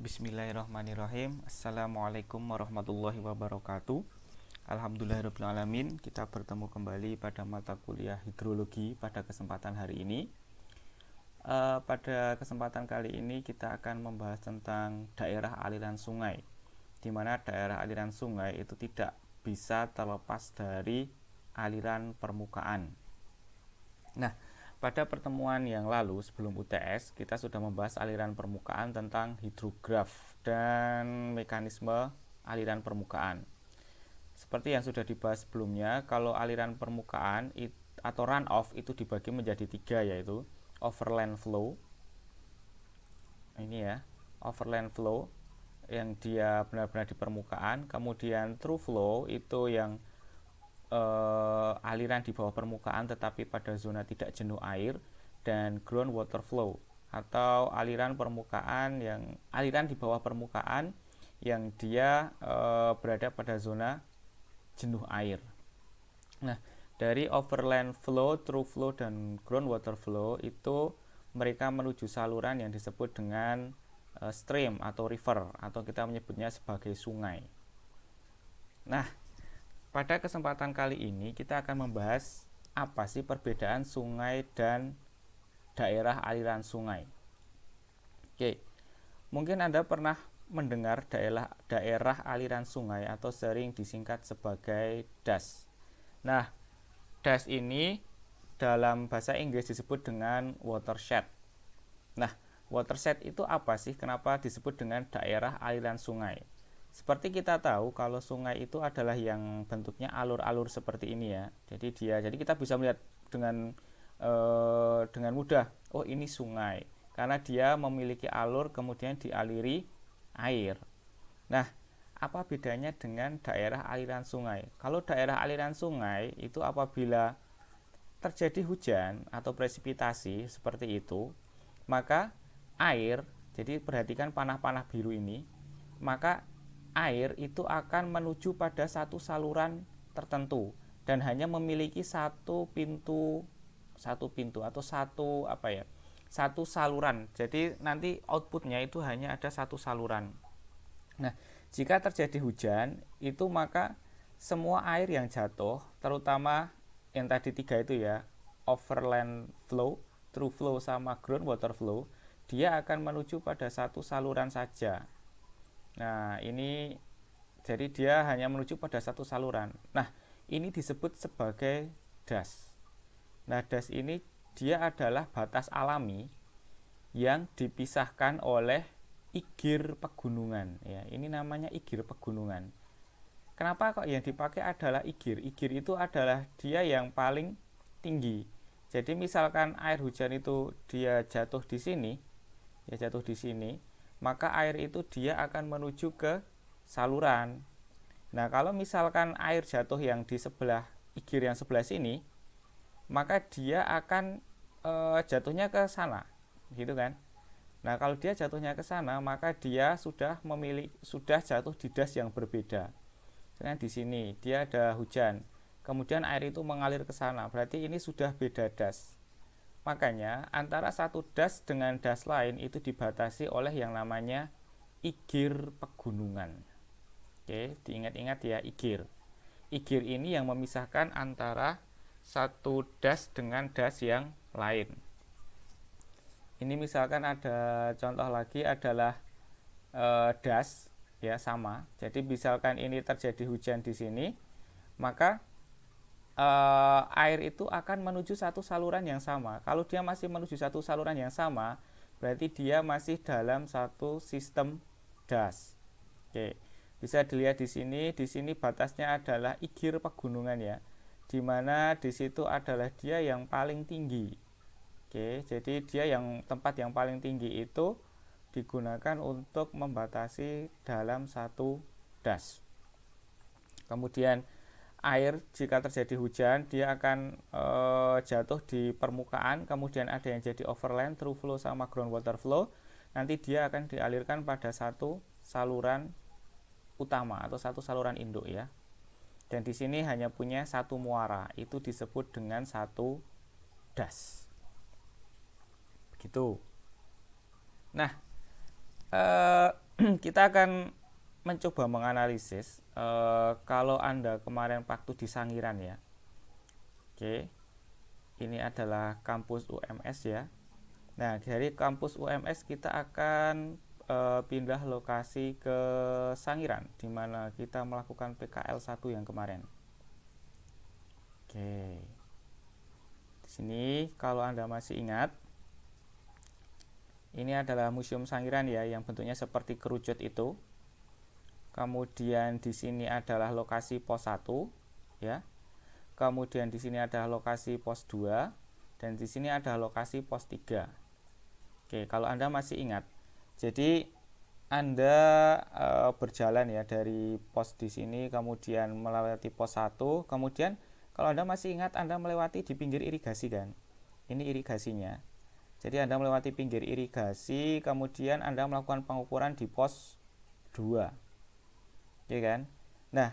Bismillahirrahmanirrahim. Assalamualaikum warahmatullahi wabarakatuh. Alhamdulillahirrahmanirrahim. Kita bertemu kembali pada mata kuliah hidrologi pada kesempatan hari ini. Pada kesempatan kali ini kita akan membahas tentang daerah aliran sungai, di mana daerah aliran sungai itu tidak bisa terlepas dari aliran permukaan. Nah, pada pertemuan yang lalu sebelum UTS kita sudah membahas aliran permukaan tentang hidrograf dan mekanisme aliran permukaan. Seperti yang sudah dibahas sebelumnya, kalau aliran permukaan atau runoff itu dibagi menjadi tiga, yaitu overland flow. Ini ya, overland flow yang dia benar-benar di permukaan. Kemudian true flow itu yang aliran di bawah permukaan tetapi pada zona tidak jenuh air, dan ground water flow atau aliran di bawah permukaan yang dia berada pada zona jenuh air. Nah, dari overland flow, true flow, dan ground water flow itu mereka menuju saluran yang disebut dengan stream atau river, atau kita menyebutnya sebagai sungai. Nah, pada kesempatan kali ini kita akan membahas apa sih perbedaan sungai dan daerah aliran sungai. Oke, mungkin Anda pernah mendengar daerah aliran sungai atau sering disingkat sebagai DAS. Nah, DAS ini dalam bahasa Inggris disebut dengan watershed. Nah, watershed itu apa sih? Kenapa disebut dengan daerah aliran sungai? Seperti kita tahu kalau sungai itu adalah yang bentuknya alur-alur seperti ini ya. Jadi kita bisa melihat dengan mudah, oh ini sungai, karena dia memiliki alur kemudian dialiri air. Nah, apa bedanya dengan daerah aliran sungai? Kalau daerah aliran sungai itu apabila terjadi hujan atau presipitasi seperti itu, maka air, jadi perhatikan panah-panah biru ini, maka air itu akan menuju pada satu saluran tertentu dan hanya memiliki satu pintu atau satu saluran. Jadi nanti outputnya itu hanya ada satu saluran. Nah, jika terjadi hujan itu maka semua air yang jatuh, terutama yang tadi tiga itu ya, overland flow, true flow, sama ground water flow, dia akan menuju pada satu saluran saja. Nah, ini jadi dia hanya menuju pada satu saluran. Nah, ini disebut sebagai DAS. Nah, DAS ini dia adalah batas alami yang dipisahkan oleh igir pegunungan ya. Ini namanya igir pegunungan. Kenapa kok yang dipakai adalah igir? Igir itu adalah dia yang paling tinggi. Jadi misalkan air hujan itu dia jatuh di sini, maka air itu dia akan menuju ke saluran. Nah, kalau misalkan air jatuh yang di sebelah igir yang sebelah sini, maka dia akan jatuhnya ke sana, gitu kan? Nah, kalau dia jatuhnya ke sana, maka dia sudah jatuh di das yang berbeda. Karena di sini dia ada hujan, kemudian air itu mengalir ke sana, berarti ini sudah beda das. Makanya antara satu das dengan das lain itu dibatasi oleh yang namanya igir pegunungan. Oke, diingat-ingat ya, igir. Igir ini yang memisahkan antara satu das dengan das yang lain. Ini misalkan ada contoh lagi adalah das ya, sama. Jadi misalkan ini terjadi hujan di sini, maka air itu akan menuju satu saluran yang sama. Kalau dia masih menuju satu saluran yang sama, berarti dia masih dalam satu sistem DAS. Oke, bisa dilihat di sini batasnya adalah igir pegunungan ya, dimana di situ adalah dia yang paling tinggi. Oke, jadi dia yang tempat yang paling tinggi itu digunakan untuk membatasi dalam satu DAS. Kemudian air jika terjadi hujan dia akan jatuh di permukaan, kemudian ada yang jadi overland, true flow, sama ground water flow. Nanti dia akan dialirkan pada satu saluran utama atau satu saluran induk ya. Dan di sini hanya punya satu muara, itu disebut dengan satu DAS. Begitu. Nah, kita akan mencoba menganalisis kalau Anda kemarin waktu di Sangiran ya. Oke. Ini adalah kampus UMS ya. Nah, dari kampus UMS kita akan pindah lokasi ke Sangiran di mana kita melakukan PKL 1 yang kemarin. Oke. Di sini kalau Anda masih ingat, ini adalah Museum Sangiran ya, yang bentuknya seperti kerucut itu. Kemudian di sini adalah lokasi pos 1 ya. Kemudian di sini adalah lokasi pos 2 dan di sini ada lokasi pos 3. Oke, kalau Anda masih ingat. Jadi Anda berjalan ya dari pos di sini kemudian melewati pos 1, kemudian kalau Anda masih ingat Anda melewati di pinggir irigasi kan. Ini irigasinya. Jadi Anda melewati pinggir irigasi, kemudian Anda melakukan pengukuran di pos 2. Oke kan? Nah,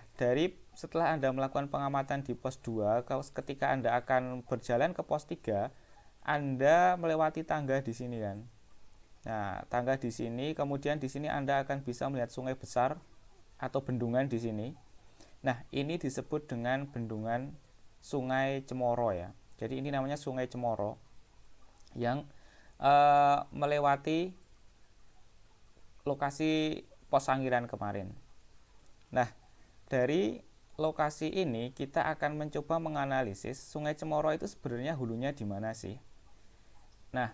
setelah Anda melakukan pengamatan di pos 2, ketika Anda akan berjalan ke pos 3, Anda melewati tangga di sini kan. Nah, tangga di sini, kemudian di sini Anda akan bisa melihat sungai besar atau bendungan di sini. Nah, ini disebut dengan bendungan Sungai Cemoro ya. Jadi ini namanya Sungai Cemoro yang melewati lokasi pos Sangiran kemarin. Nah, dari lokasi ini kita akan mencoba menganalisis Sungai Cemoro itu sebenarnya hulunya di mana sih. Nah,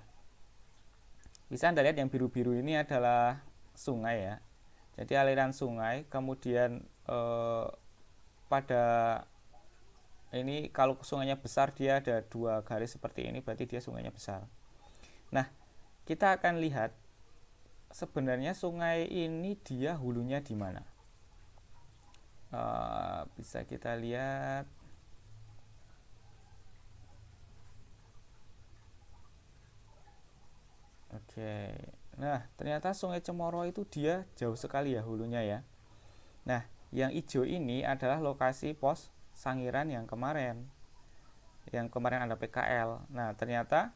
bisa Anda lihat yang biru-biru ini adalah sungai ya. Jadi aliran sungai, kemudian pada ini kalau sungainya besar dia ada 2 garis seperti ini, berarti dia sungainya besar. Nah, kita akan lihat sebenarnya sungai ini dia hulunya di mana. Bisa kita lihat. Oke. Nah, ternyata Sungai Cemoro itu dia jauh sekali ya hulunya ya. Nah, yang hijau ini adalah lokasi pos Sangiran yang kemarin. Yang kemarin ada PKL. Nah, ternyata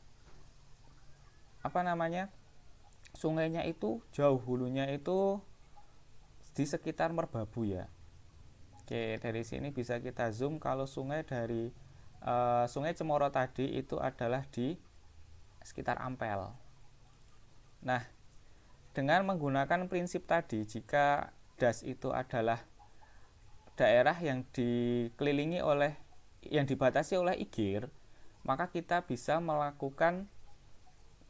sungainya itu jauh, hulunya itu di sekitar Merbabu ya. Oke, dari sini bisa kita zoom kalau sungai dari Sungai Cemoro tadi itu adalah di sekitar Ampel. Nah, dengan menggunakan prinsip tadi, jika das itu adalah daerah yang dibatasi oleh igir, maka kita bisa melakukan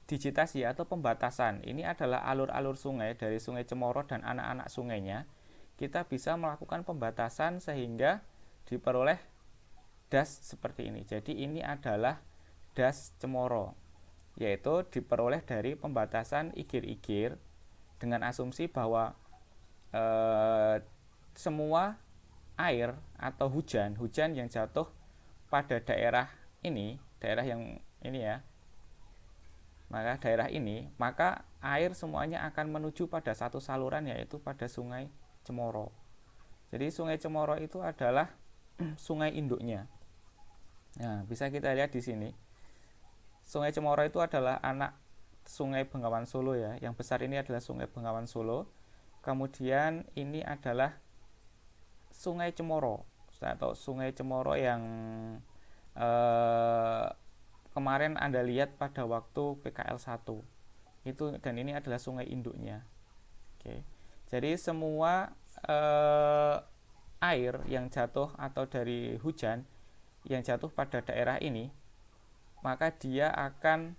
digitasi atau pembatasan. Ini adalah alur-alur sungai dari Sungai Cemoro dan anak-anak sungainya. Kita bisa melakukan pembatasan sehingga diperoleh das seperti ini. Jadi ini adalah das Cemoro, yaitu diperoleh dari pembatasan igir-igir dengan asumsi bahwa semua air atau hujan yang jatuh pada daerah yang ini ya, maka air semuanya akan menuju pada satu saluran, yaitu pada Sungai Cemoro. Jadi Sungai Cemoro itu adalah sungai induknya. Nah, bisa kita lihat di sini. Sungai Cemoro itu adalah anak Sungai Bengawan Solo ya. Yang besar ini adalah Sungai Bengawan Solo. Kemudian ini adalah Sungai Cemoro atau Sungai Cemoro yang kemarin Anda lihat pada waktu PKL 1 itu, dan ini adalah sungai induknya. Oke. Jadi semua air yang jatuh atau dari hujan yang jatuh pada daerah ini, maka dia akan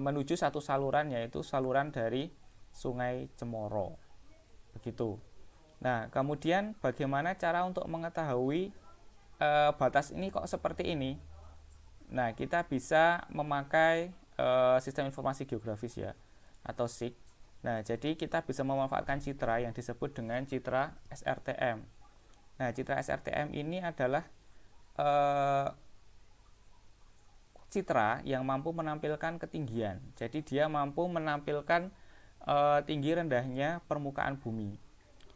menuju satu saluran, yaitu saluran dari Sungai Cemoro. Begitu. Nah, kemudian bagaimana cara untuk mengetahui batas ini kok seperti ini? Nah, kita bisa memakai sistem informasi geografis ya, atau SIG. Nah, jadi kita bisa memanfaatkan citra yang disebut dengan citra SRTM. Nah, citra SRTM ini adalah citra yang mampu menampilkan ketinggian. Jadi dia mampu menampilkan tinggi rendahnya permukaan bumi.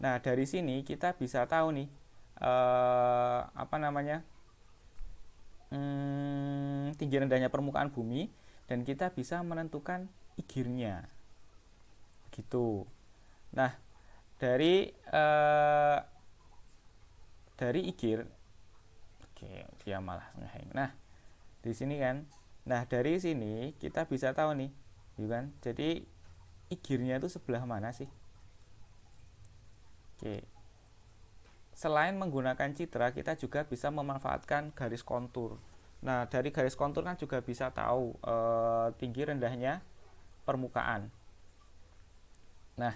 Nah, dari sini kita bisa tahu nih tinggi rendahnya permukaan bumi, dan kita bisa menentukan igirnya. Begitu. Nah, dari igir, oke, dia malah ngehang. Nah, di sini kan. Nah, dari sini kita bisa tahu nih, gitu kan. Jadi igirnya itu sebelah mana sih? Oke. Selain menggunakan citra, kita juga bisa memanfaatkan garis kontur. Nah, dari garis kontur kan juga bisa tahu tinggi rendahnya permukaan. Nah,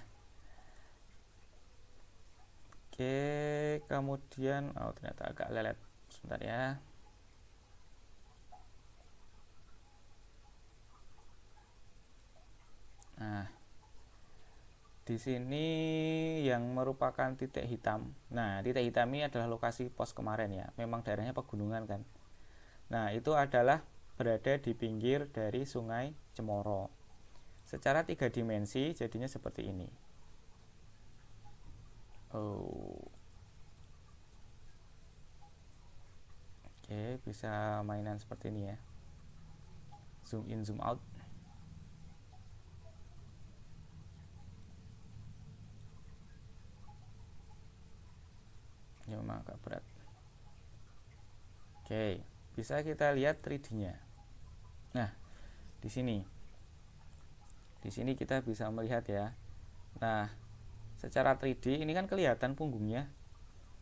oke, kemudian ternyata agak lelet. Sebentar ya. Nah, di sini yang merupakan titik hitam. Nah, titik hitam ini adalah lokasi pos kemarin ya. Memang daerahnya pegunungan kan. Nah, itu adalah berada di pinggir dari Sungai Cemoro. Secara 3 dimensi jadinya seperti ini. Oh. Oke, bisa mainan seperti ini ya. Zoom in, zoom out. Ya memang agak berat. Oke, bisa kita lihat 3D-nya. Nah, di sini. Di sini kita bisa melihat ya. Nah, secara 3D ini kan kelihatan punggungnya.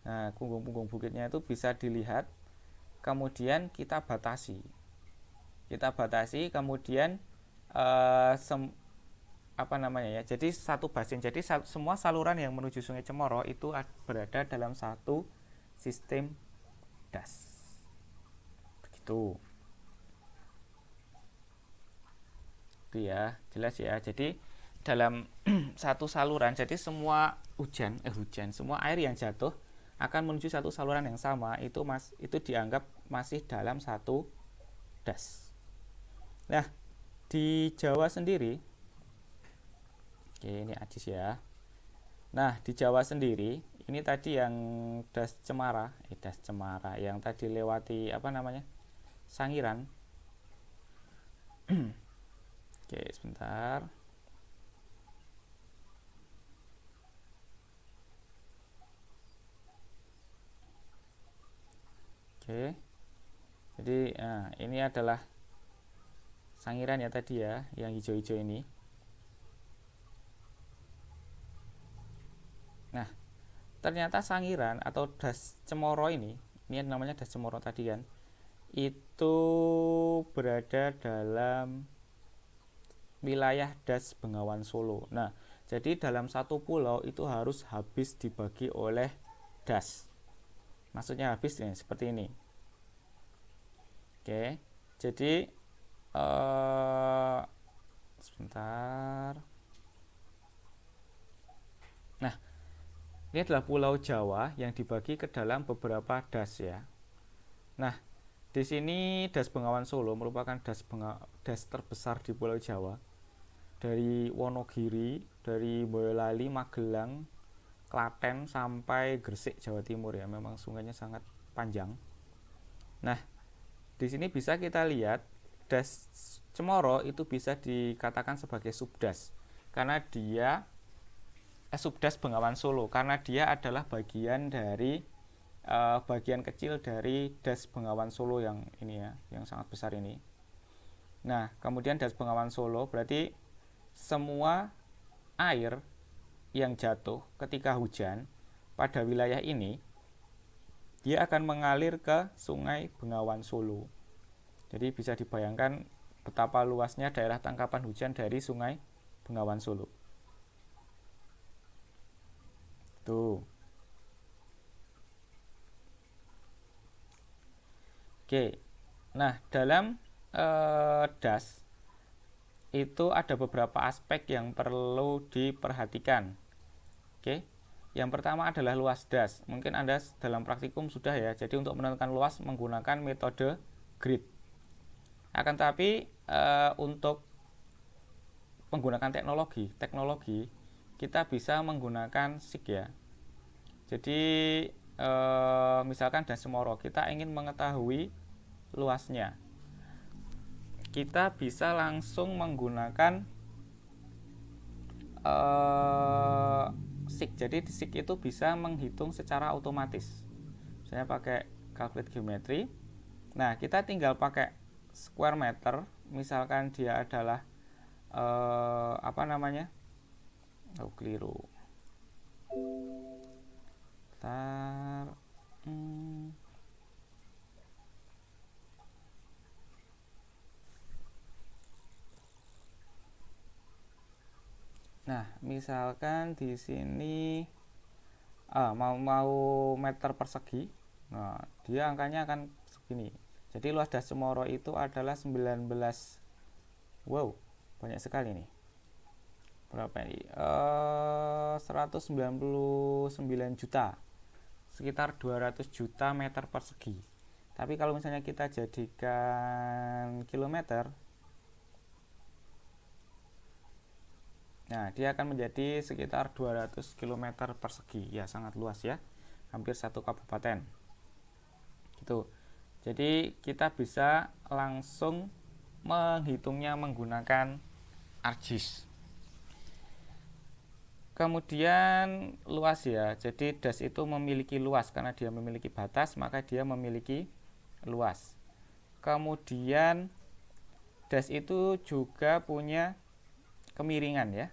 Nah, punggung-punggung bukitnya itu bisa dilihat. Kemudian kita batasi. Kita batasi, kemudian apa namanya ya? Jadi satu basin. Jadi semua saluran yang menuju Sungai Cemoro itu berada dalam satu sistem das. Begitu. Itu ya, jelas ya. Jadi dalam satu saluran, jadi semua semua air yang jatuh akan menuju satu saluran yang sama, itu dianggap masih dalam satu das. Nah, di Jawa sendiri, oke ini Ajis ya. Nah, di Jawa sendiri, ini tadi yang das Cemara yang tadi lewati apa namanya? Sangiran. Oke, sebentar. Oke. Jadi, ini adalah Sangiran ya tadi ya, yang hijau-hijau ini. Nah, ternyata Sangiran atau das Cemoro ini namanya das Cemoro tadi kan, itu berada dalam wilayah das Bengawan Solo. Nah, jadi dalam satu pulau itu harus habis dibagi oleh das. Maksudnya habis nih, seperti ini. Oke, jadi sebentar. Nah, ini adalah Pulau Jawa yang dibagi ke dalam beberapa das ya. Nah, di sini das Bengawan Solo merupakan das terbesar di Pulau Jawa. Dari Wonogiri, dari Boyolali, Magelang, Klaten sampai Gresik Jawa Timur ya. Memang sungainya sangat panjang. Nah, di sini bisa kita lihat das Cemoro itu bisa dikatakan sebagai subdas karena dia subdas Bengawan Solo karena dia adalah bagian dari bagian kecil dari das Bengawan Solo yang ini ya, yang sangat besar ini. Nah, kemudian das Bengawan Solo berarti semua air yang jatuh ketika hujan pada wilayah ini dia akan mengalir ke Sungai Bengawan Solo. Jadi bisa dibayangkan betapa luasnya daerah tangkapan hujan dari Sungai Bengawan Solo. Tuh. Oke. Nah, dalam das itu ada beberapa aspek yang perlu diperhatikan. Oke. Yang pertama adalah luas das. Mungkin Anda dalam praktikum sudah ya. Jadi untuk menentukan luas menggunakan metode grid. Akan tetapi untuk menggunakan teknologi kita bisa menggunakan SIG ya. Jadi misalkan das Cemoro kita ingin mengetahui luasnya, kita bisa langsung menggunakan SIG. Jadi SIG itu bisa menghitung secara otomatis. Saya pakai calculate geometry. Nah, kita tinggal pakai square meter. Misalkan dia adalah apa namanya? Oh, keliru. Bentar. Nah, misalkan di sini mau meter persegi. Nah, dia angkanya akan segini. Jadi luas das Cemoro itu adalah 19. Wow, banyak sekali nih. Berapa ini? 199 juta. Sekitar 200 juta meter persegi. Tapi kalau misalnya kita jadikan kilometer, nah dia akan menjadi sekitar 200 km persegi. Ya, sangat luas ya. Hampir satu kabupaten. Gitu. Jadi kita bisa langsung menghitungnya menggunakan ArcGIS. Kemudian luas ya. Jadi das itu memiliki luas karena dia memiliki batas, maka dia memiliki luas. Kemudian das itu juga punya kemiringan ya.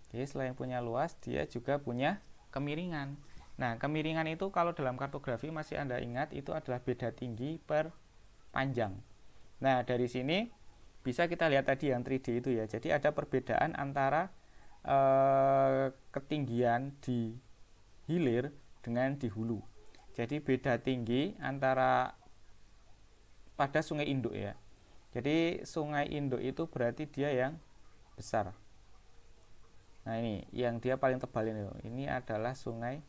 Jadi selain punya luas, dia juga punya kemiringan. Nah, kemiringan itu kalau dalam kartografi masih Anda ingat itu adalah beda tinggi per panjang. Nah, dari sini bisa kita lihat tadi yang 3D itu ya. Jadi ada perbedaan antara ketinggian di hilir dengan di hulu. Jadi beda tinggi antara pada sungai induk ya. Jadi sungai induk itu berarti dia yang besar. Nah, ini yang dia paling tebal ini. Ini adalah sungai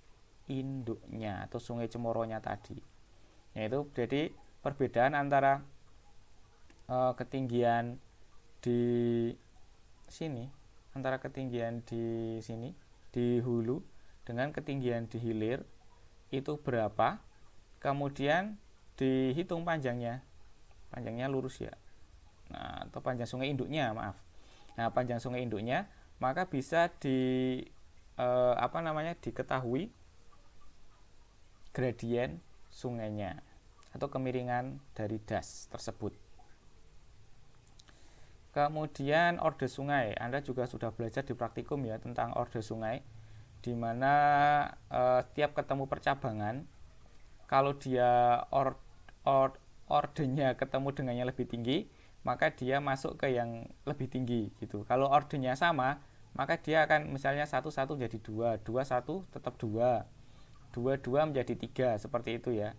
induknya atau sungai Cemoronya tadi. Yaitu jadi perbedaan antara ketinggian di sini, antara ketinggian di sini di hulu dengan ketinggian di hilir itu berapa, kemudian dihitung panjangnya lurus ya. Nah, atau panjang sungai induknya, maaf. Nah, panjang sungai induknya maka bisa diketahui gradien sungainya atau kemiringan dari das tersebut. Kemudian orde sungai, Anda juga sudah belajar di praktikum ya tentang orde sungai, di mana setiap ketemu percabangan, kalau dia ordenya ketemu dengannya lebih tinggi, maka dia masuk ke yang lebih tinggi gitu. Kalau ordenya sama, maka dia akan misalnya 1 jadi 2, 2 1 tetap 2, 2 2 menjadi 3, seperti itu ya.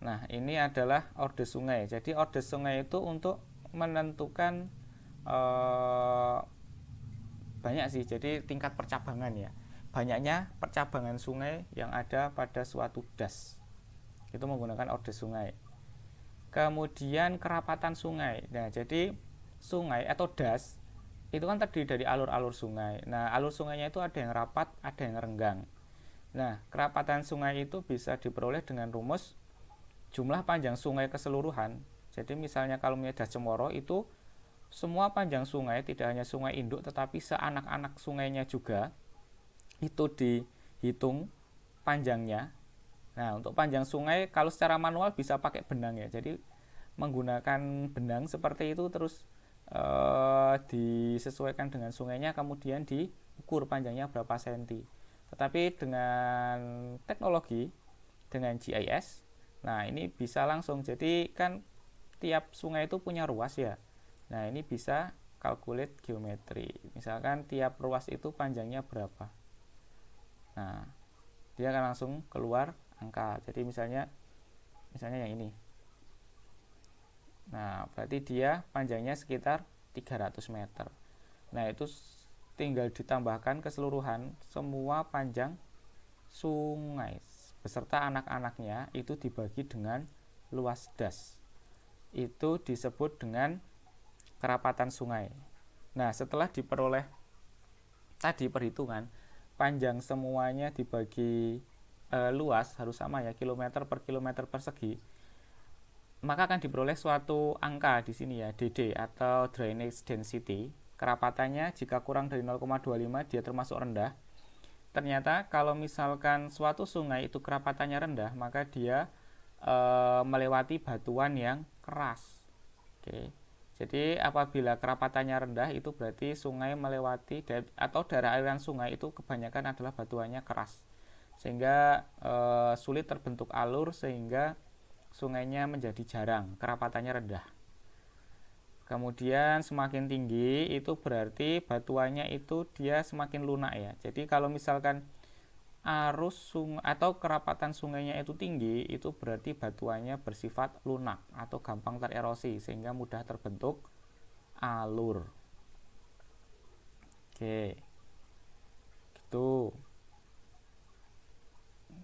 Nah, ini adalah orde sungai. Jadi orde sungai itu untuk menentukan banyak sih, jadi tingkat percabangan ya. Banyaknya percabangan sungai yang ada pada suatu das. Itu menggunakan orde sungai. Kemudian kerapatan sungai. Nah, jadi sungai atau das itu kan terdiri dari alur-alur sungai. Nah, alur sungainya itu ada yang rapat, ada yang renggang. Nah, kerapatan sungai itu bisa diperoleh dengan rumus jumlah panjang sungai keseluruhan. Jadi misalnya kalau punya das Cemoro itu semua panjang sungai, tidak hanya sungai induk tetapi seanak-anak sungainya juga itu dihitung panjangnya. Nah, untuk panjang sungai kalau secara manual bisa pakai benang ya. Jadi menggunakan benang seperti itu terus disesuaikan dengan sungainya, kemudian diukur panjangnya berapa senti. Tetapi dengan teknologi, dengan GIS, nah ini bisa langsung. Jadi kan tiap sungai itu punya ruas ya. Nah, ini bisa calculate geometri. Misalkan tiap ruas itu panjangnya berapa. Nah, dia akan langsung keluar angka. Jadi misalnya yang ini. Nah, berarti dia panjangnya sekitar 300 meter. Nah, itu tinggal ditambahkan keseluruhan semua panjang sungai beserta anak-anaknya itu dibagi dengan luas das. Itu disebut dengan kerapatan sungai. Nah, setelah diperoleh tadi perhitungan panjang semuanya dibagi luas harus sama ya, kilometer per kilometer persegi, maka akan diperoleh suatu angka di sini ya, DD atau drainage density. Kerapatannya jika kurang dari 0,25 dia termasuk rendah. Ternyata kalau misalkan suatu sungai itu kerapatannya rendah, maka dia melewati batuan yang keras. Oke. Jadi apabila kerapatannya rendah itu berarti sungai melewati atau daerah aliran sungai itu kebanyakan adalah batuannya keras, sehingga sulit terbentuk alur, sehingga sungainya menjadi jarang, kerapatannya rendah. Kemudian semakin tinggi itu berarti batuannya itu dia semakin lunak ya. Jadi kalau misalkan arus sungai atau kerapatan sungainya itu tinggi, itu berarti batuannya bersifat lunak atau gampang tererosi, sehingga mudah terbentuk alur. Oke, gitu.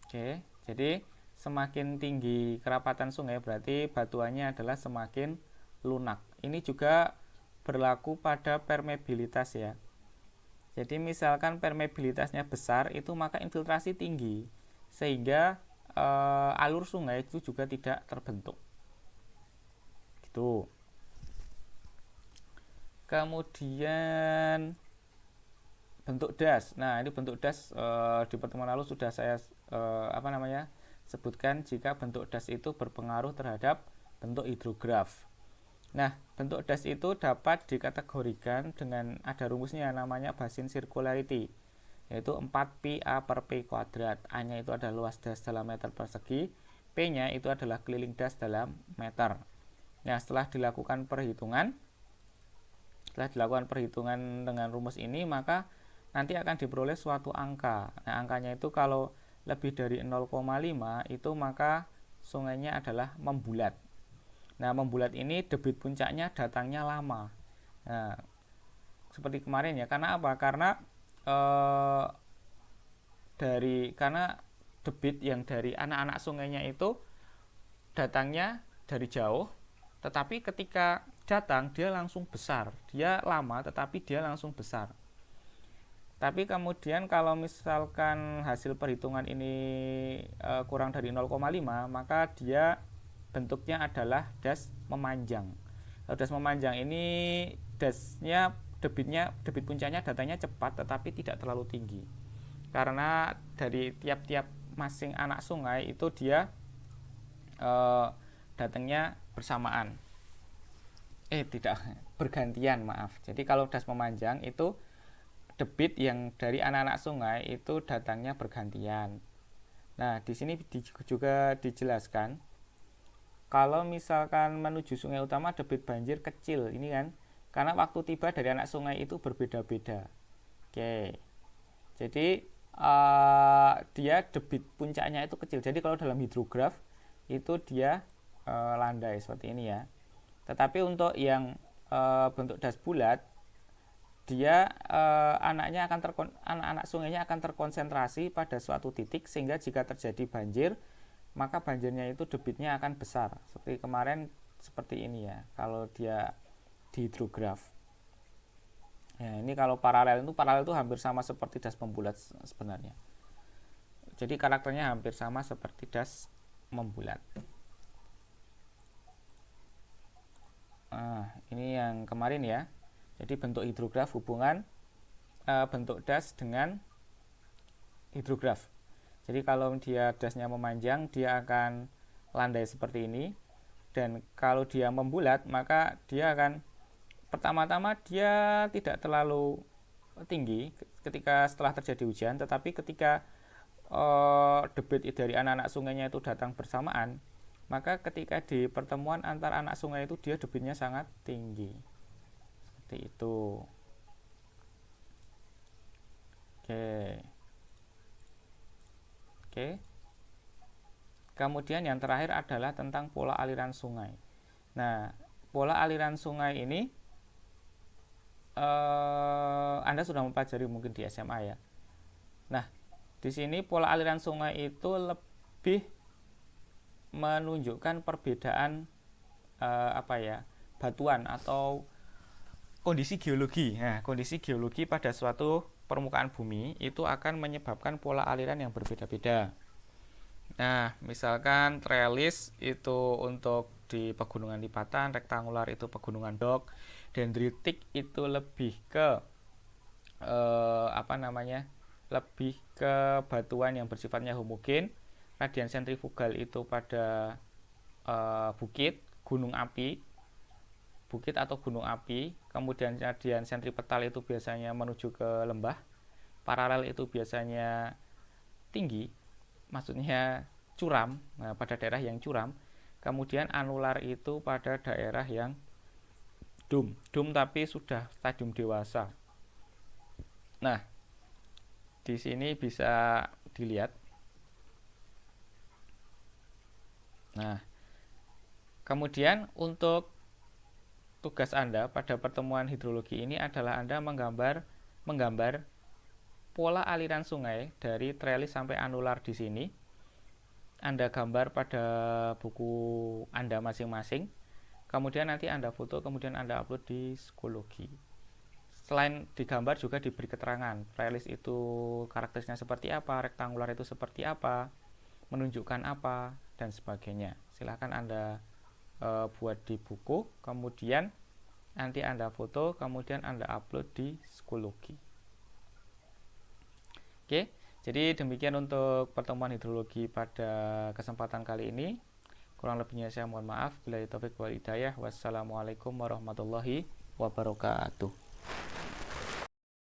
Oke, jadi semakin tinggi kerapatan sungai berarti batuannya adalah semakin lunak. Ini juga berlaku pada permeabilitas ya. Jadi misalkan permeabilitasnya besar itu maka infiltrasi tinggi, sehingga alur sungai itu juga tidak terbentuk. Gitu. Kemudian bentuk das. Nah, ini bentuk das di pertemuan lalu sudah saya sebutkan jika bentuk das itu berpengaruh terhadap bentuk hidrograf. Nah, bentuk das itu dapat dikategorikan dengan ada rumusnya namanya basin circularity, yaitu 4pi A per P kuadrat. A-nya itu adalah luas das dalam meter persegi, P-nya itu adalah keliling das dalam meter. Nah, setelah dilakukan perhitungan dengan rumus ini, maka nanti akan diperoleh suatu angka. Nah, angkanya itu kalau lebih dari 0,5 itu maka sungainya adalah membulat. Nah, membulat ini debit puncaknya datangnya lama. Nah, seperti kemarin ya. Karena apa? Karena debit yang dari anak-anak sungainya itu datangnya dari jauh, tetapi ketika datang dia langsung besar. Dia lama tetapi dia langsung besar. Tapi kemudian kalau misalkan hasil perhitungan ini kurang dari 0,5, maka dia bentuknya adalah das memanjang. Kalau das memanjang ini dasnya debit puncaknya datangnya cepat tetapi tidak terlalu tinggi. Karena dari tiap-tiap masing anak sungai itu dia datangnya bersamaan. Tidak, bergantian, maaf. Jadi kalau das memanjang itu debit yang dari anak-anak sungai itu datangnya bergantian. Nah, di sini juga dijelaskan kalau misalkan menuju sungai utama debit banjir kecil ini kan, karena waktu tiba dari anak sungai itu berbeda-beda. Oke, jadi dia debit puncaknya itu kecil. Jadi kalau dalam hidrograf itu dia landai seperti ini ya. Tetapi untuk yang bentuk das bulat, dia anak-anak sungainya akan terkonsentrasi pada suatu titik, sehingga jika terjadi banjir maka banjirnya itu debitnya akan besar. Seperti kemarin seperti ini ya, kalau dia di hidrograf. Ya, ini kalau paralel itu hampir sama seperti das membulat sebenarnya. Jadi karakternya hampir sama seperti das membulat. Ini yang kemarin ya. Jadi bentuk hidrograf hubungan bentuk das dengan hidrograf. Jadi kalau dia dasnya memanjang, dia akan landai seperti ini. Dan kalau dia membulat, maka dia akan pertama-tama dia tidak terlalu tinggi ketika setelah terjadi hujan, tetapi ketika debit dari anak-anak sungainya itu datang bersamaan, maka ketika di pertemuan antar anak sungai itu dia debitnya sangat tinggi. Seperti itu. Oke. Kemudian yang terakhir adalah tentang pola aliran sungai. Nah, pola aliran sungai ini Anda sudah mempelajari mungkin di SMA ya. Nah, di sini pola aliran sungai itu lebih menunjukkan perbedaan batuan atau kondisi geologi. Nah, kondisi geologi pada suatu permukaan bumi itu akan menyebabkan pola aliran yang berbeda-beda. Nah, misalkan trellis itu untuk di pegunungan lipatan, rektangular itu pegunungan dok, dendritik itu lebih ke apa namanya? Lebih ke batuan yang bersifatnya homogen. Radian sentrifugal itu pada bukit, gunung api, bukit atau gunung api. Kemudian radian sentripetal itu biasanya menuju ke lembah. Paralel itu biasanya tinggi, maksudnya curam, nah, pada daerah yang curam. Kemudian anular itu pada daerah yang dum tapi sudah stadium dewasa. Nah, di sini bisa dilihat. Nah, kemudian untuk tugas Anda pada pertemuan hidrologi ini adalah Anda menggambar pola aliran sungai dari trellis sampai anular di sini. Anda gambar pada buku Anda masing-masing. Kemudian nanti Anda foto, kemudian Anda upload di Schoology. Selain digambar juga diberi keterangan, trellis itu karakteristiknya seperti apa, rektangular itu seperti apa, menunjukkan apa, dan sebagainya. Silahkan Anda buat di buku, kemudian nanti Anda foto, kemudian Anda upload di Schoology. Oke, jadi demikian untuk pertemuan hidrologi pada kesempatan kali ini. Kurang lebihnya saya mohon maaf. Billahi taufik wal hidayah. Wassalamualaikum warahmatullahi wabarakatuh.